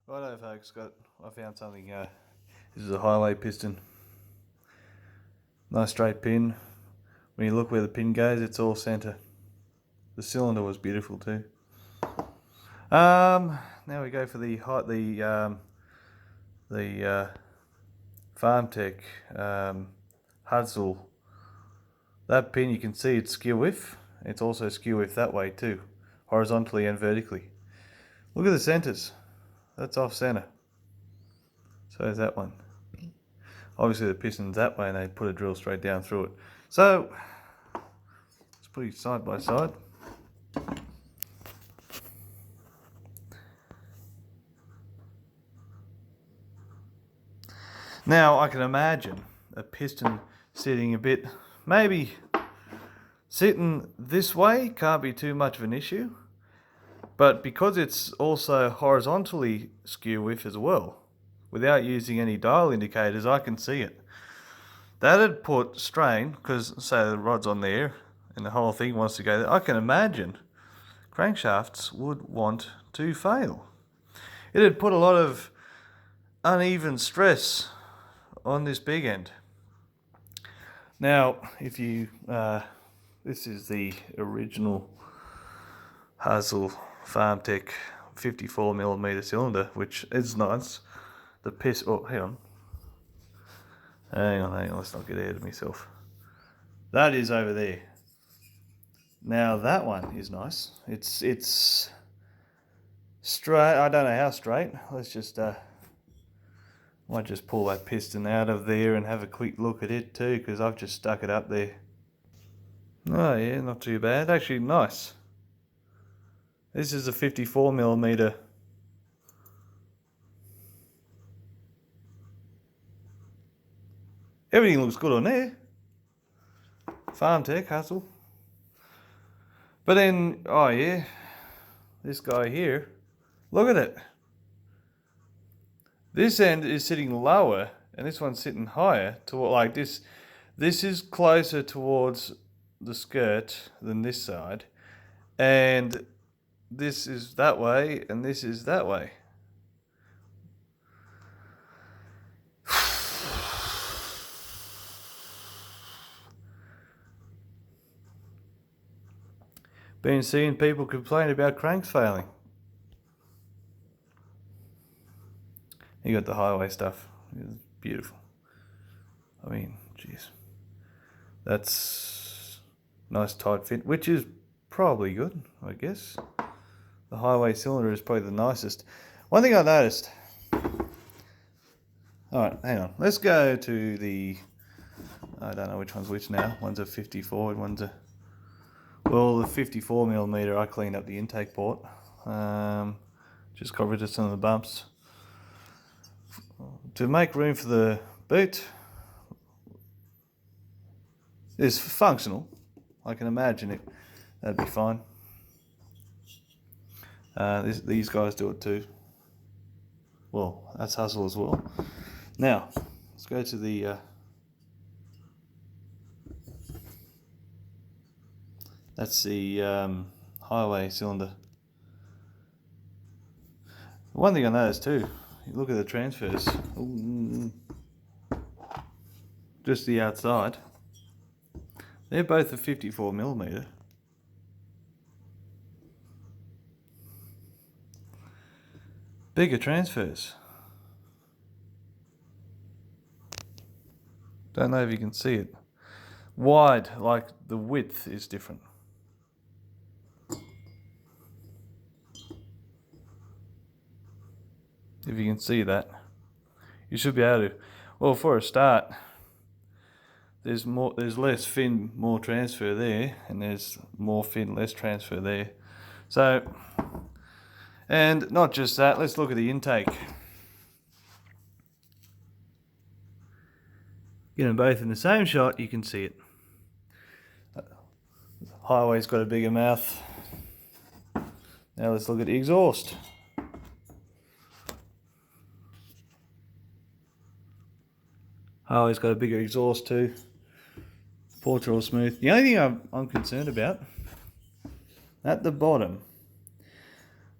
Righto folks, I found something. This is a Hyway piston. Nice straight pin. When you look where the pin goes, it's all centre. The cylinder was beautiful too. Now we go for the Farmtec Hudzel. That pin, you can see it's skew width. It's also skew width that way too, horizontally and vertically. Look at the centres. That's off centre. So is that one. Obviously the piston's that way and they put a drill straight down through it. So let's put it side by side. Now I can imagine a piston sitting a bit, maybe sitting this way can't be too much of an issue, but because it's also horizontally skew width as well, without using any dial indicators, I can see it. That'd put strain, because say the rod's on there and the whole thing wants to go there, I can imagine crankshafts would want to fail. It'd put a lot of uneven stress on this big end. Now, if you, this is the original Hudzel Farmtec 54mm cylinder, which is nice. The hang on, let's not get ahead of myself. That is over there. Now that one is nice. It's straight. I don't know how straight. Let's just might just pull that piston out of there and have a quick look at it too, because I've just stuck it up there. Oh yeah, not too bad. Actually nice. This is a 54mm. Everything looks good on there. Farmtec, Hudzel. But then, oh yeah, this guy here, look at it. This end is sitting lower and this one's sitting higher, toward like this. This is closer towards the skirt than this side, and this is that way and this is that way. Been seeing people complain about cranks failing. You got the Hyway stuff. It's beautiful. I mean, jeez. That's nice tight fit, which is probably good, I guess. The Hyway cylinder is probably the nicest. One thing I noticed. Alright, hang on. Let's go to the, I don't know which one's which now. One's a 54 and one's a, well, the 54mm, I cleaned up the intake port. Just got rid of some of the bumps. To make room for the boot is functional. I can imagine it. That'd be fine. These guys do it too. Well, that's Hudzel as well. Now, let's go to the that's the Hyway cylinder. One thing I noticed too, you look at the transfers, just the outside, they're both a 54mm. Bigger transfers. Don't know if you can see it. Wide, like the width is different. If you can see that, you should be able to. Well, for a start, there's less fin, more transfer there, and there's more fin, less transfer there. So, and not just that, let's look at the intake. Get them both in the same shot, you can see it. Hyway's got a bigger mouth. Now let's look at the exhaust. Hyway's got a bigger exhaust too. Ports are all smooth. The only thing I'm concerned about, at the bottom,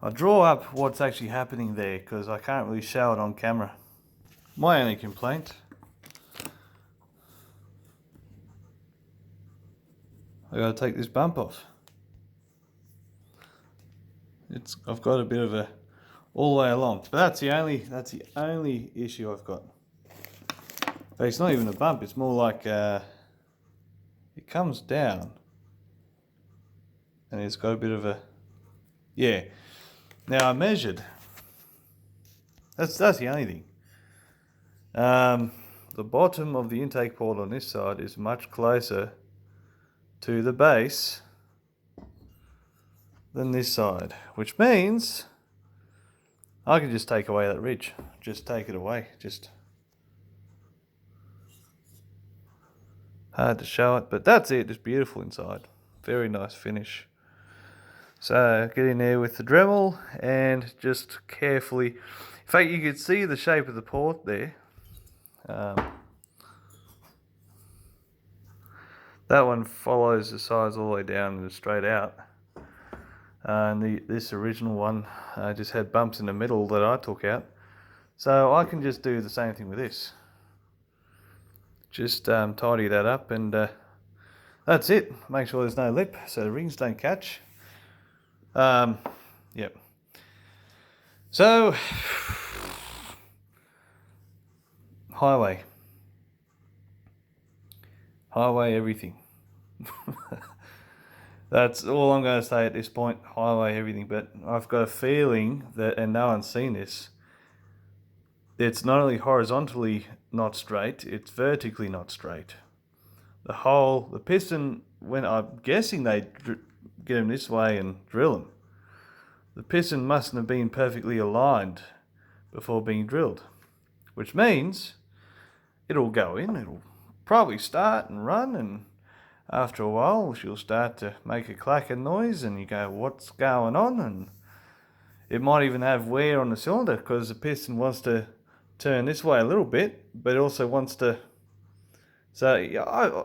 I'll draw up what's actually happening there because I can't really show it on camera. My only complaint, I gotta take this bump off. I've got a bit of a all the way along, but that's the only issue I've got. But it's not even a bump, it's more like it comes down and it's got a bit of a, yeah. Now I measured, that's the only thing. The bottom of the intake port on this side is much closer to the base than this side, which means I can just take away that ridge, just take it away, just hard to show it, but that's it. It's beautiful inside, very nice finish. So get in there with the Dremel and just carefully, in fact you could see the shape of the port there. That one follows the sides all the way down and straight out. And this original one just had bumps in the middle that I took out. So I can just do the same thing with this. Just tidy that up and that's it. Make sure there's no lip so the rings don't catch. Yep. So, Hyway everything. That's all I'm going to say at this point. Hyway everything, but I've got a feeling that, and no one's seen this, it's not only horizontally not straight, it's vertically not straight. The piston, when I'm guessing they get them this way and drill them, the piston mustn't have been perfectly aligned before being drilled, which means it'll go in, it'll probably start and run, and after a while she'll start to make a clacking noise and you go, what's going on? And it might even have wear on the cylinder because the piston wants to turn this way a little bit, but it also wants to, so yeah,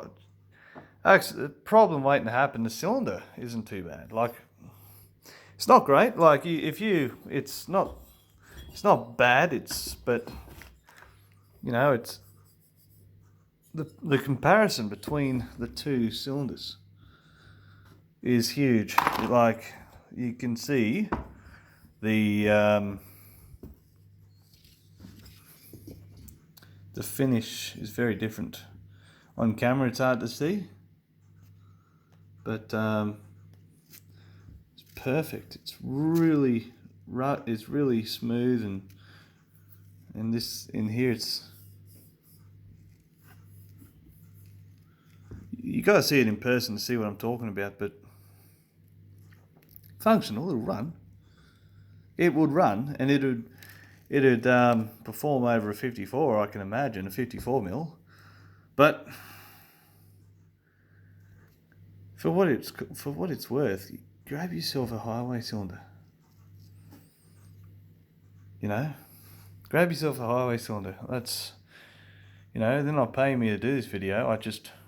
actually the problem waiting to happen, the cylinder isn't too bad. Like, it's not great, like it's not bad, but you know, it's the comparison between the two cylinders is huge. Like, you can see the finish is very different. On camera it's hard to see, but it's perfect. It's really smooth, and this in here, it's, you gotta see it in person to see what I'm talking about, but functional, it'll run. It would run, and it'd perform over a 54, I can imagine, a 54mm. But for what it's worth, grab yourself a Hyway cylinder. You know, grab yourself a Hyway cylinder. That's, you know, they're not paying me to do this video.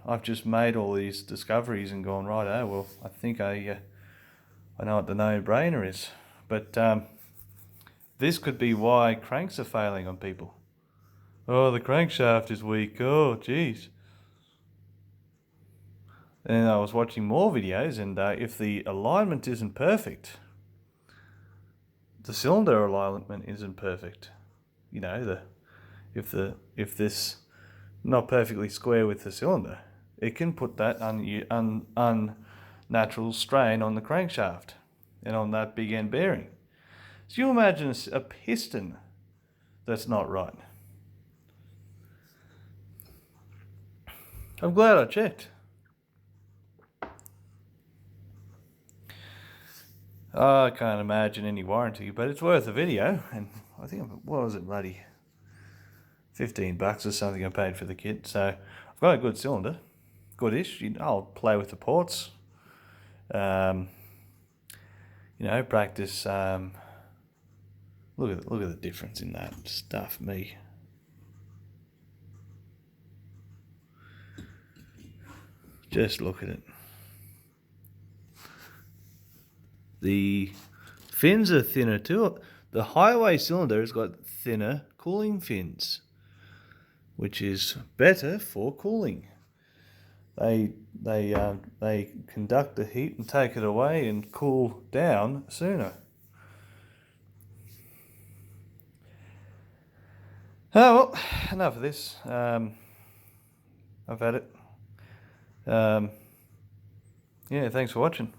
I've just made all these discoveries and gone, right, oh well, I think I know what the no-brainer is. But this could be why cranks are failing on people. Oh, the crankshaft is weak. Oh, geez. And I was watching more videos, and if the alignment isn't perfect, the cylinder alignment isn't perfect. You know, if this not perfectly square with the cylinder, it can put that unnatural strain on the crankshaft and on that big end bearing. So you imagine a piston that's not right. I'm glad I checked. I can't imagine any warranty, but it's worth a video, and I think, what was it, bloody $15 or something I paid for the kit. So I've got a good cylinder, goodish. I'll play with the ports, you know, practice. Look at the difference in that stuff, me. Just look at it. The Fins are thinner too. The Hyway cylinder has got thinner cooling fins, which is better for cooling. They conduct the heat and take it away and cool down sooner. Oh well, enough of this. I've had it. Yeah, thanks for watching.